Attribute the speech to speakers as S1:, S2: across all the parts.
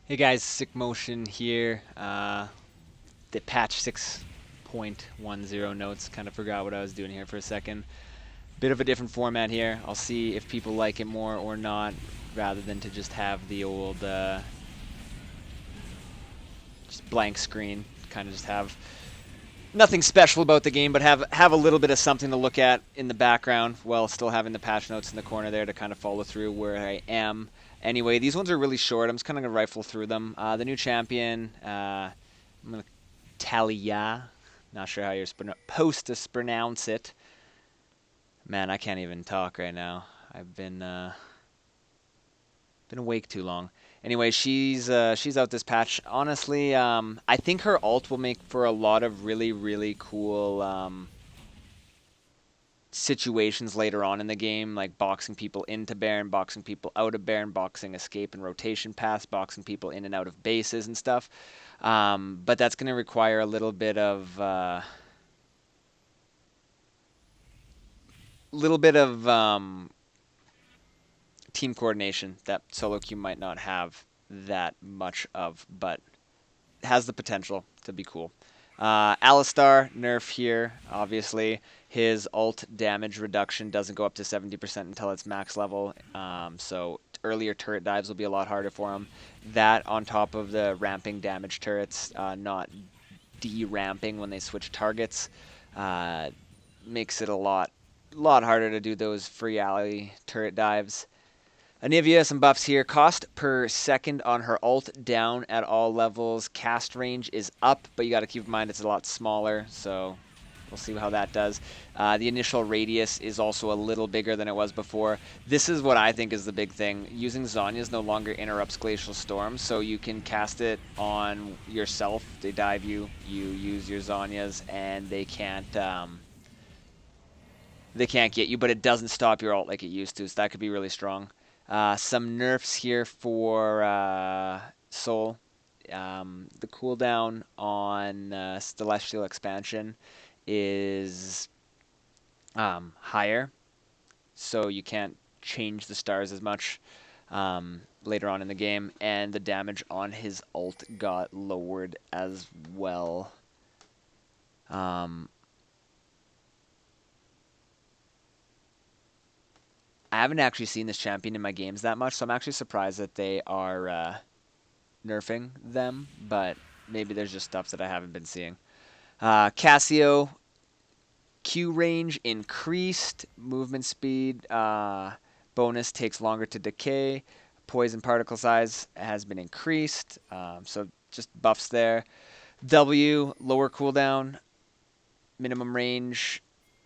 S1: Hey guys, SickMotion here. The patch 6.10 notes. Kind of forgot what I was doing here for a second. Bit of a different format here. I'll see if people like it more or not, rather than to just have the old just blank screen. Kind of just have nothing special about the game, but have a little bit of something to look at in the background while still having the patch notes in the corner there to kind of follow through where I am. Anyway, these ones are really short. I'm just kind of gonna rifle through them. The new champion, I'm gonna Talia. Not sure how you're supposed to pronounce it. Man, I can't even talk right now. I've been awake too long. Anyway, she's out this patch. Honestly, I think her ult will make for a lot of really cool situations later on in the game, like boxing people into Baron, boxing people out of Baron, boxing escape and rotation paths, boxing people in and out of bases and stuff. But that's going to require a little bit of team coordination that solo queue might not have that much of, but has the potential to be cool. Alistar, nerf here, obviously. His ult damage reduction doesn't go up to 70% until it's max level, so earlier turret dives will be a lot harder for him. That on top of the ramping damage turrets, not de-ramping when they switch targets, uh, makes it a lot harder to do those free alley turret dives. Anivia, some buffs here. Cost per second on her ult down at all levels. Cast range is up, but you got to keep in mind it's a lot smaller, so we'll see how that does. The initial radius is also a little bigger than it was before. This is what I think is the big thing. Using Zhonya's no longer interrupts Glacial Storm, so you can cast it on yourself. They dive you, you use your Zhonya's, and they can't get you, but it doesn't stop your ult like it used to, so that could be really strong. Some nerfs here for Soul. The cooldown on Celestial Expansion is higher, so you can't change the stars as much later on in the game, and the damage on his ult got lowered as well. Um, I haven't actually seen this champion in my games that much, so I'm actually surprised that they are nerfing them, but maybe there's just stuff that I haven't been seeing. Cassio, Q range increased, movement speed bonus takes longer to decay, poison particle size has been increased, so just buffs there. W, lower cooldown, minimum range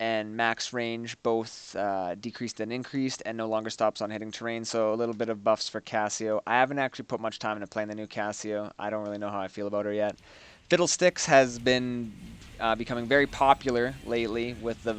S1: and max range both decreased and increased, and no longer stops on hitting terrain. So a little bit of buffs for Cassio. I haven't actually put much time into playing the new Cassio. I don't really know how I feel about her yet. Fiddlesticks has been becoming very popular lately with the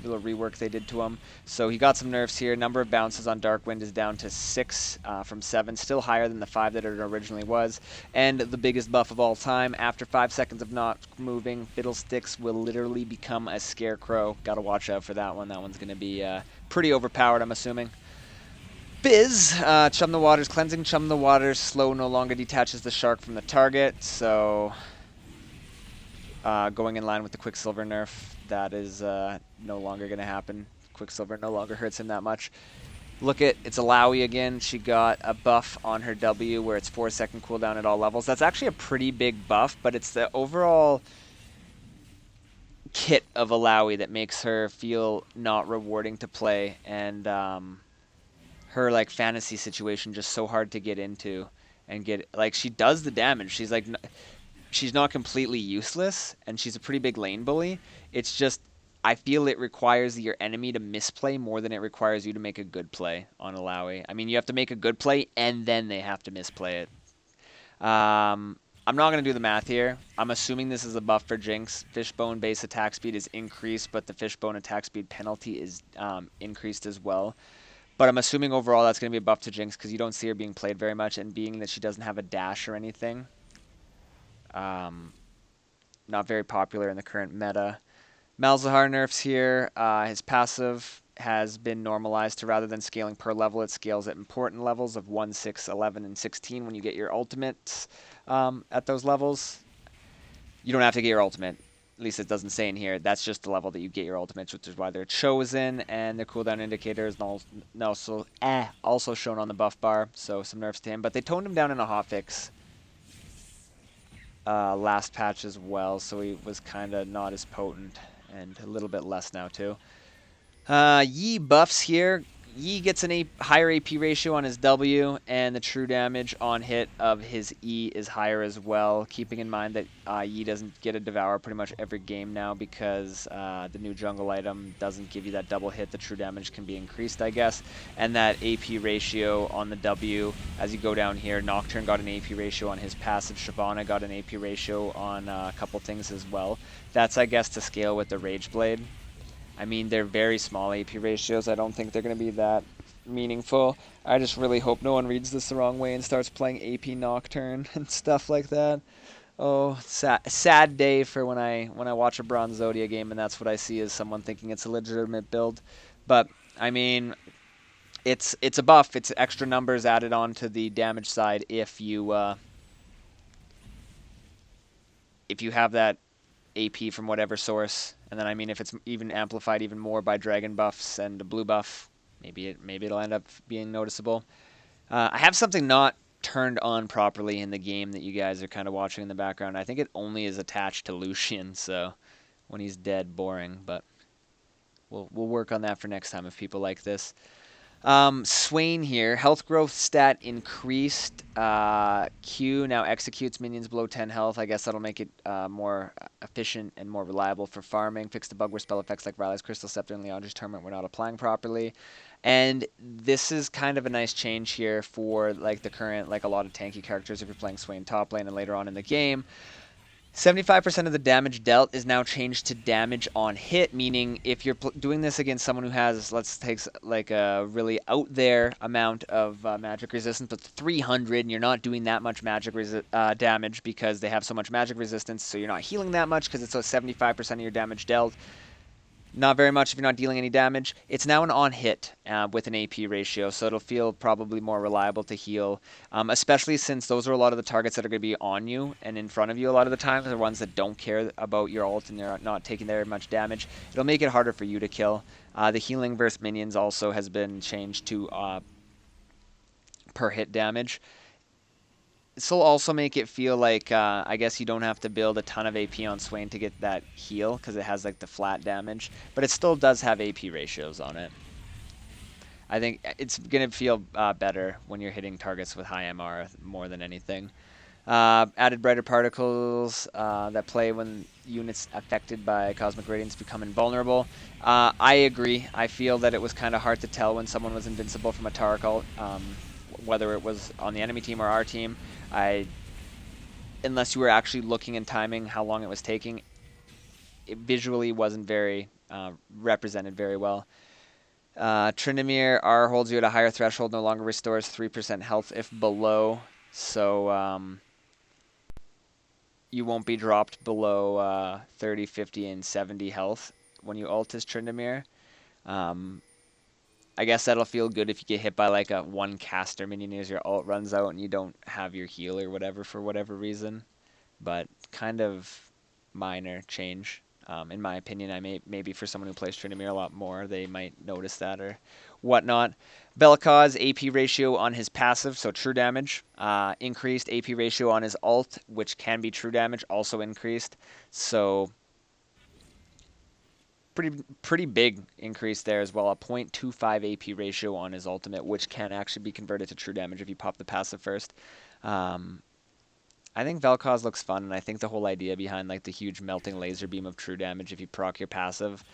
S1: little rework they did to him. So he got some nerfs here. Number of bounces on Darkwind is down to 6 from 7, still higher than the 5 that it originally was. And the biggest buff of all time, after 5 seconds of not moving, Fiddlesticks will literally become a scarecrow. Gotta watch out for that one. That one's going to be pretty overpowered, I'm assuming. Fizz, Chum the Waters, cleansing Chum the Waters, slow no longer detaches the shark from the target, so going in line with the Quicksilver nerf, that is no longer going to happen. Quicksilver no longer hurts him that much. Look at, it's Alawi again. She got a buff on her W where it's 4-second cooldown at all levels. That's actually a pretty big buff, but it's the overall kit of Alawi that makes her feel not rewarding to play, and her like fantasy situation just so hard to get into and get, like, she does the damage. She's not completely useless, and she's a pretty big lane bully. It's just I feel it requires your enemy to misplay more than it requires you to make a good play on Alawi. I mean, you have to make a good play, and then they have to misplay it. I'm not going to do the math here. I'm assuming this is a buff for Jinx. Fishbone base attack speed is increased, but the Fishbone attack speed penalty is increased as well. But I'm assuming overall that's going to be a buff to Jinx because you don't see her being played very much, and being that she doesn't have a dash or anything, um, not very popular in the current meta. Malzahar nerfs here. His passive has been normalized to rather than scaling per level, it scales at important levels of 1, 6, 11, and 16 when you get your ultimates at those levels. You don't have to get your ultimate. At least it doesn't say in here. That's just the level that you get your ultimates, which is why they're chosen, and the cooldown indicator is also shown on the buff bar, so some nerfs to him. But they toned him down in a hotfix last patch as well, so he was kind of not as potent, and a little bit less now too. Yi buffs here. Yi gets a higher AP ratio on his W, and the true damage on hit of his E is higher as well, keeping in mind that Yi doesn't get a Devour pretty much every game now because the new jungle item doesn't give you that double hit. The true damage can be increased, I guess, and that AP ratio on the W, as you go down here, Nocturne got an AP ratio on his passive, Shyvana got an AP ratio on a couple things as well. That's, I guess, to scale with the Rage Blade. I mean, they're very small AP ratios. I don't think they're going to be that meaningful. I just really hope no one reads this the wrong way and starts playing AP Nocturne and stuff like that. Oh, sad day for when I watch a Bronze Zodia game and that's what I see as someone thinking it's a legitimate build. But I mean, it's a buff. It's extra numbers added on to the damage side if you have that AP from whatever source. And then, I mean, if it's even amplified even more by dragon buffs and a blue buff, maybe it'll end up being noticeable. I have something not turned on properly in the game that you guys are kind of watching in the background. I think it only is attached to Lucian, so when he's dead, boring. But we'll work on that for next time if people like this. Swain here. Health growth stat increased. Q now executes minions below 10 health. I guess that'll make it more efficient and more reliable for farming. Fix the bug where spell effects like Riley's Crystal Scepter and Leandre's Tournament were not applying properly. And this is kind of a nice change here for like the current, like a lot of tanky characters if you're playing Swain top lane and later on in the game. 75% of the damage dealt is now changed to damage on hit, meaning if you're doing this against someone who has, let's take like a really out there amount of magic resistance, but 300, and you're not doing that much magic damage because they have so much magic resistance, so you're not healing that much because it's a 75% of your damage dealt. Not very much if you're not dealing any damage. It's now an on hit with an AP ratio, so it'll feel probably more reliable to heal, especially since those are a lot of the targets that are going to be on you and in front of you a lot of the times, the ones that don't care about your ult and they're not taking very much damage. It'll make it harder for you to kill. The healing versus minions also has been changed to per hit damage. This will also make it feel like, I guess you don't have to build a ton of AP on Swain to get that heal, because it has like the flat damage, but it still does have AP ratios on it. I think it's going to feel better when you're hitting targets with high MR more than anything. Added brighter particles that play when units affected by cosmic radiance become invulnerable. I agree. I feel that it was kind of hard to tell when someone was invincible from a Taric ult, whether it was on the enemy team or our team. Unless you were actually looking and timing how long it was taking, it visually wasn't very represented very well. Tryndamere R holds you at a higher threshold, no longer restores 3% health if below, so you won't be dropped below 30, 50, and 70 health when you ult as Tryndamere. I guess that'll feel good if you get hit by like a one caster minion as your ult runs out and you don't have your heal or whatever for whatever reason. But kind of minor change, in my opinion. Maybe for someone who plays Tryndamere a lot more, they might notice that or whatnot. Bel'Kaz AP ratio on his passive, so true damage, increased. AP ratio on his ult, which can be true damage, also increased. So pretty big increase there as well. A 0.25 AP ratio on his ultimate, which can actually be converted to true damage if you pop the passive first. I think Vel'Koz looks fun, and I think the whole idea behind like the huge melting laser beam of true damage if you proc your passive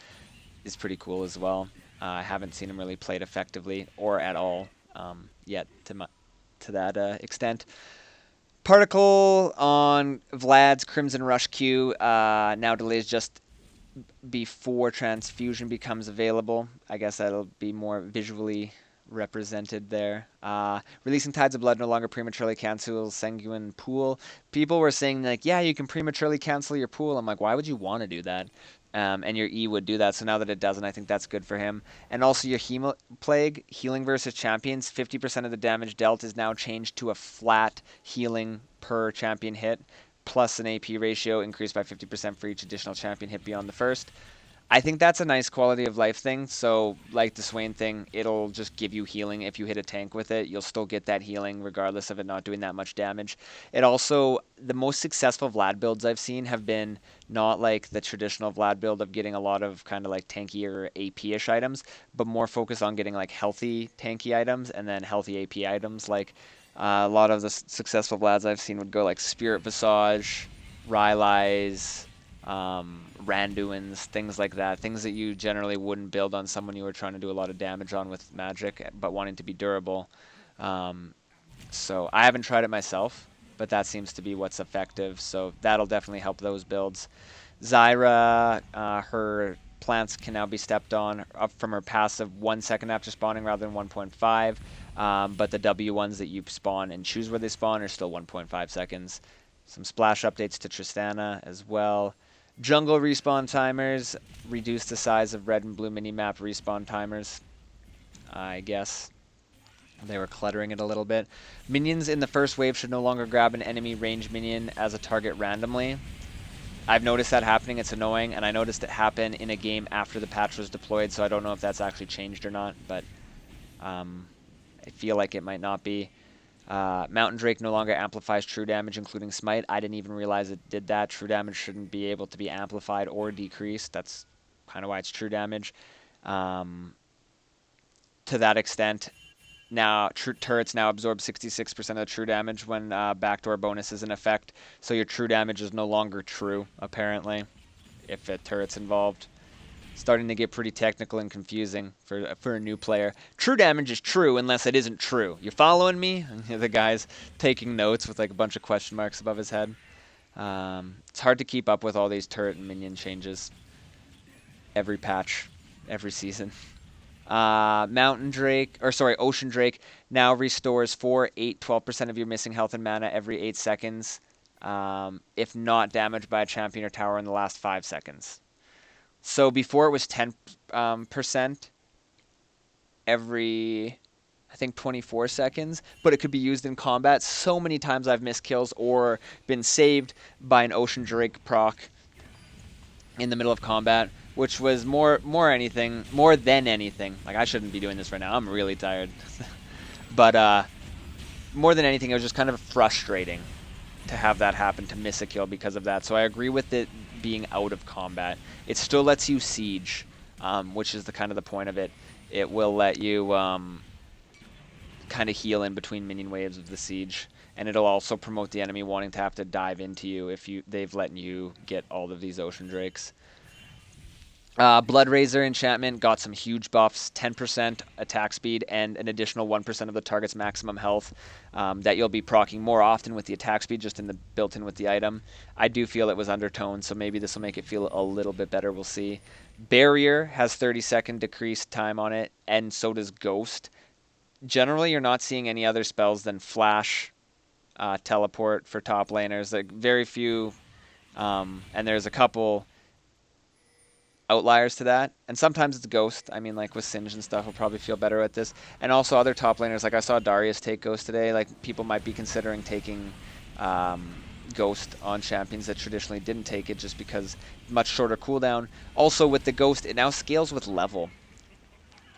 S1: is pretty cool as well. I haven't seen him really played effectively or at all yet to that extent. Particle on Vlad's Crimson Rush Q now delays just before transfusion becomes available. I guess that'll be more visually represented there. Releasing Tides of Blood no longer prematurely cancels Sanguine Pool. People were saying like, yeah, you can prematurely cancel your pool. I'm like, why would you want to do that? and your E would do that. So now that it doesn't, I think that's good for him. And also your Plague, healing versus champions, 50% of the damage dealt is now changed to a flat healing per champion hit, plus an AP ratio increased by 50% for each additional champion hit beyond the first. I think that's a nice quality of life thing. So, like the Swain thing, it'll just give you healing. If you hit a tank with it, you'll still get that healing regardless of it not doing that much damage. It also, the most successful Vlad builds I've seen have been not like the traditional Vlad build of getting a lot of kind of like tanky or AP-ish items, but more focused on getting like healthy tanky items and then healthy AP items. Like a lot of the successful Vlads I've seen would go like Spirit Visage, Rylai's, Randuins, things like that. Things that you generally wouldn't build on someone you were trying to do a lot of damage on with magic, but wanting to be durable. Um, so I haven't tried it myself, but that seems to be what's effective. So that'll definitely help those builds. Zyra, her plants can now be stepped on up from her passive 1 second after spawning rather than 1.5. But the W ones that you spawn and choose where they spawn are still 1.5 seconds. Some splash updates to Tristana as well. Jungle respawn timers reduce the size of red and blue minimap respawn timers. I guess they were cluttering it a little bit. Minions in the first wave should no longer grab an enemy range minion as a target randomly. I've noticed that happening. It's annoying, and I noticed it happen in a game after the patch was deployed, so I don't know if that's actually changed or not, but I feel like it might not be. Mountain Drake no longer amplifies true damage, including Smite. I didn't even realize it did that. True damage shouldn't be able to be amplified or decreased. That's kind of why it's true damage. To that extent, now turrets now absorb 66% of the true damage when backdoor bonus is in effect. So your true damage is no longer true, apparently, if a turret's involved. Starting to get pretty technical and confusing for a new player. True damage is true unless it isn't true. You're following me? And the guy's taking notes with like a bunch of question marks above his head. It's hard to keep up with all these turret and minion changes. Every patch, every season. Ocean Drake now restores 4, 8, 12% of your missing health and mana every 8 seconds, if not damaged by a champion or tower in the last 5 seconds. So before it was 10% every, I think, 24 seconds, but it could be used in combat. So many times I've missed kills or been saved by an Ocean Drake proc in the middle of combat, which was more than anything. Like, I shouldn't be doing this right now. I'm really tired. But more than anything, it was just kind of frustrating to have that happen, to miss a kill because of that. So I agree with it being out of combat. It still lets you siege, which is the kind of the point of it. It will let you kind of heal in between minion waves of the siege, and it'll also promote the enemy wanting to have to dive into you if they've let you get all of these Ocean Drakes. Blood Razor enchantment got some huge buffs, 10% attack speed and an additional 1% of the target's maximum health that you'll be proccing more often with the attack speed just built in with the item. I do feel it was undertoned, so maybe this will make it feel a little bit better. We'll see. Barrier has 30-second decreased time on it, and so does Ghost. Generally, you're not seeing any other spells than Flash, Teleport for top laners. Like very few, and there's a couple outliers to that, and sometimes it's Ghost. I mean, like with Singe and stuff, we'll probably feel better at this. And also other top laners, like I saw Darius take Ghost today. Like people might be considering taking Ghost on champions that traditionally didn't take it, just because much shorter cooldown. Also with the Ghost, it now scales with level.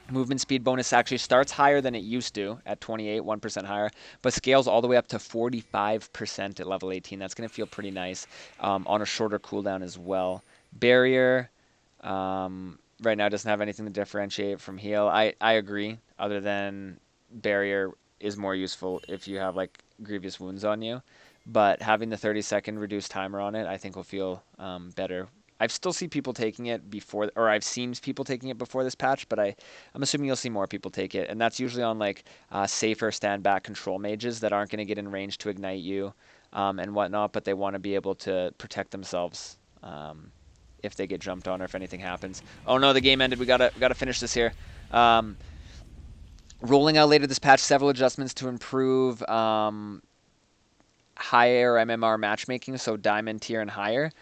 S1: Movement speed bonus actually starts higher than it used to at 28, 1% higher, but scales all the way up to 45% at level 18. That's going to feel pretty nice on a shorter cooldown as well. Barrier right now doesn't have anything to differentiate from heal. I agree, other than Barrier is more useful if you have like grievous wounds on you, but having the 30-second reduced timer on it I think will feel better. I've still seen people taking it before, or I've seen people taking it before this patch, but I'm assuming you'll see more people take it, and that's usually on like safer stand back control mages that aren't going to get in range to ignite you and whatnot, but they want to be able to protect themselves if they get jumped on or if anything happens. Oh no, the game ended. We gotta finish this here. Rolling out later this patch, several adjustments to improve higher MMR matchmaking, so diamond tier and higher.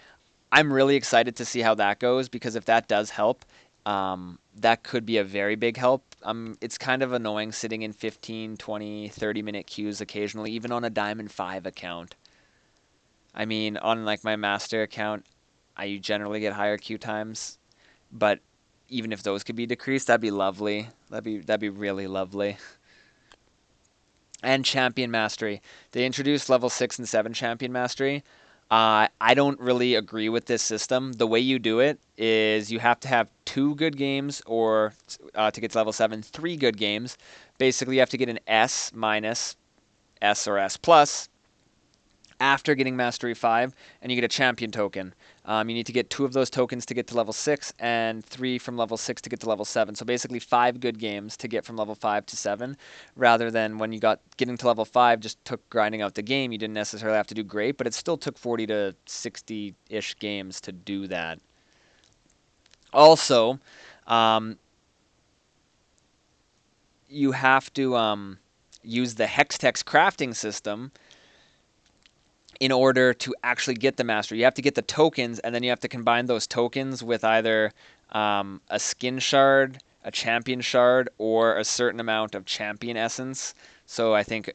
S1: I'm really excited to see how that goes because if that does help, that could be a very big help. It's kind of annoying sitting in 15, 20, 30-minute queues occasionally, even on a Diamond 5 account. I mean, on like my master account, I generally get higher queue times, but even if those could be decreased, that'd be lovely. That'd be really lovely. And champion mastery. They introduced level 6 and 7 champion mastery. I don't really agree with this system. The way you do it is you have to have 2 good games, or to get to level 7, 3 good games. Basically, you have to get an S minus, S or S plus, after getting Mastery 5, and you get a champion token. You need to get 2 of those tokens to get to level 6, and 3 from level 6 to get to level 7. So basically 5 good games to get from level 5 to 7, rather than when you got getting to level 5 just took grinding out the game. You didn't necessarily have to do great, but it still took 40 to 60-ish games to do that. Also, um, you have to use the Hextech crafting system in order to actually get the mastery. You have to get the tokens, and then you have to combine those tokens with either a skin shard, a champion shard, or a certain amount of champion essence. So I think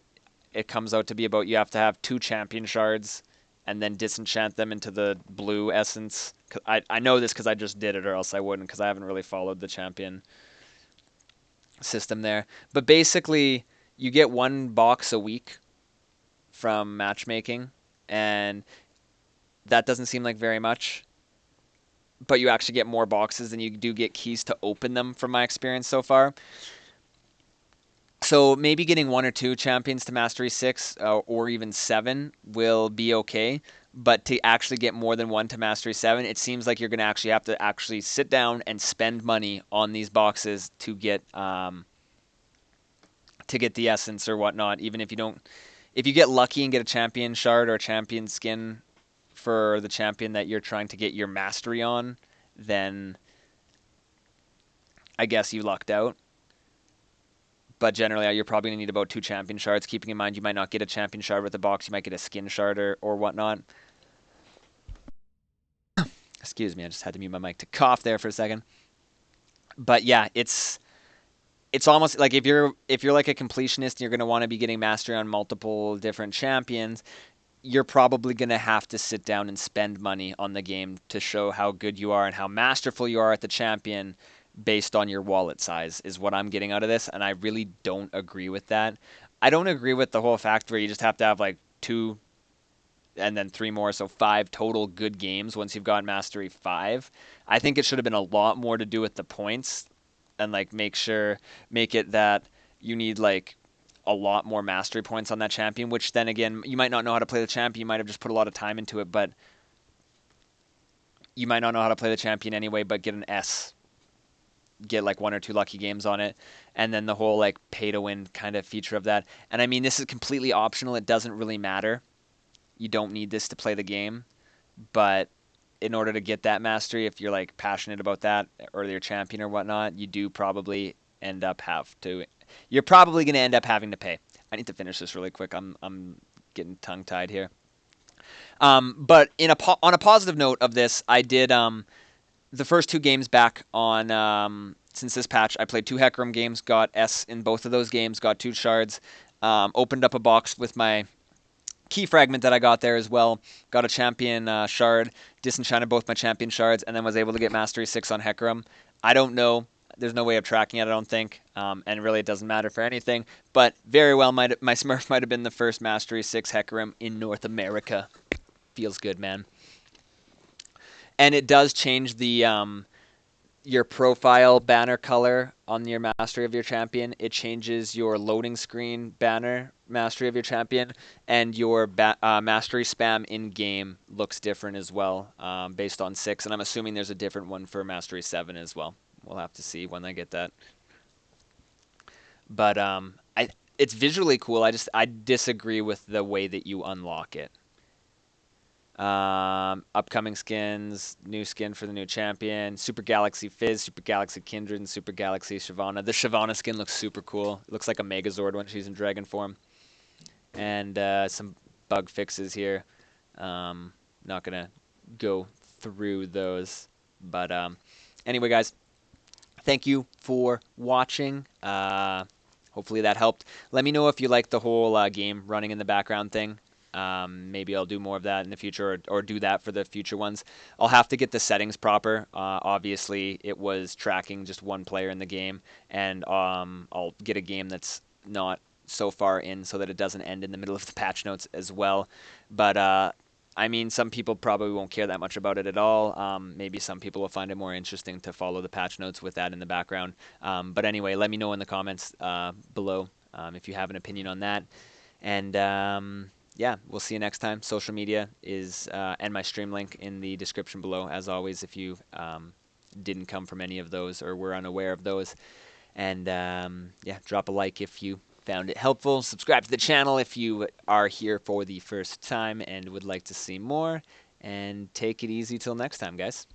S1: it comes out to be about you have to have 2 champion shards and then disenchant them into the blue essence. I know this because I just did it, or else I wouldn't, because I haven't really followed the champion system there. But basically, you get 1 box a week from matchmaking, and that doesn't seem like very much, but you actually get more boxes than you do get keys to open them from my experience so far. So maybe getting 1 or 2 champions to Mastery 6 or even 7 will be okay, but to actually get more than 1 to Mastery 7, it seems like you're going to actually have to actually sit down and spend money on these boxes to get the essence or whatnot, even if you don't. If you get lucky and get a champion shard or a champion skin for the champion that you're trying to get your mastery on, then I guess you lucked out. But generally, you're probably going to need about 2 champion shards, keeping in mind you might not get a champion shard with the box. You might get a skin shard or whatnot. Excuse me, I just had to mute my mic to cough there for a second. But yeah, it's almost like if you're like a completionist and you're going to want to be getting mastery on multiple different champions, you're probably going to have to sit down and spend money on the game to show how good you are and how masterful you are at the champion based on your wallet size, is what I'm getting out of this. And I really don't agree with that. I don't agree with the whole fact where you just have to have like 2 and then 3 more, so 5 total good games once you've got Mastery 5. I think it should have been a lot more to do with the points, and like make it that you need like a lot more mastery points on that champion, which then again, you might not know how to play the champion. You might have just put a lot of time into it, but you might not know how to play the champion anyway, but get an S. Get like 1 or 2 lucky games on it. And then the whole like pay to win kind of feature of that. And I mean, this is completely optional. It doesn't really matter. You don't need this to play the game. But in order to get that mastery, if you're like passionate about that or your champion or whatnot, you do probably end up you're probably going to end up having to pay. I need to finish this really quick. I'm getting tongue tied here. But on a positive note of this, I did the first 2 games back on since this patch. I played 2 Hecarim games, got S in both of those games, got 2 shards, opened up a box with my key fragment that I got there as well. Got a champion shard, disenchanted both my champion shards, and then was able to get Mastery 6 on Hecarim. I don't know. There's no way of tracking it, I don't think, and really it doesn't matter for anything. But very well, my Smurf might have been the first Mastery 6 Hecarim in North America. Feels good, man. And it does change the your profile banner color on your mastery of your champion. It changes your loading screen banner mastery of your champion, and your mastery spam in game looks different as well, based on 6. And I'm assuming there's a different one for mastery 7 as well. We'll have to see when I get that. But it's visually cool. I disagree with the way that you unlock it. Upcoming skins, new skin for the new champion, Super Galaxy Fizz, Super Galaxy Kindred, and Super Galaxy Shyvana. The Shyvana skin looks super cool. It looks like a Megazord when she's in dragon form. And some bug fixes here. Not going to go through those. But anyway, guys, thank you for watching. Hopefully that helped. Let me know if you like the whole game running in the background thing. Maybe I'll do more of that in the future, or do that for the future ones. I'll have to get the settings proper. Obviously, it was tracking just one player in the game, and I'll get a game that's not so far in so that it doesn't end in the middle of the patch notes as well. But I mean, some people probably won't care that much about it at all. Maybe some people will find it more interesting to follow the patch notes with that in the background. But anyway, let me know in the comments below if you have an opinion on that. And yeah, we'll see you next time. Social media is and my stream link in the description below, as always, if you didn't come from any of those or were unaware of those. And yeah, drop a like if you found it helpful. Subscribe to the channel if you are here for the first time and would like to see more. And take it easy till next time, guys.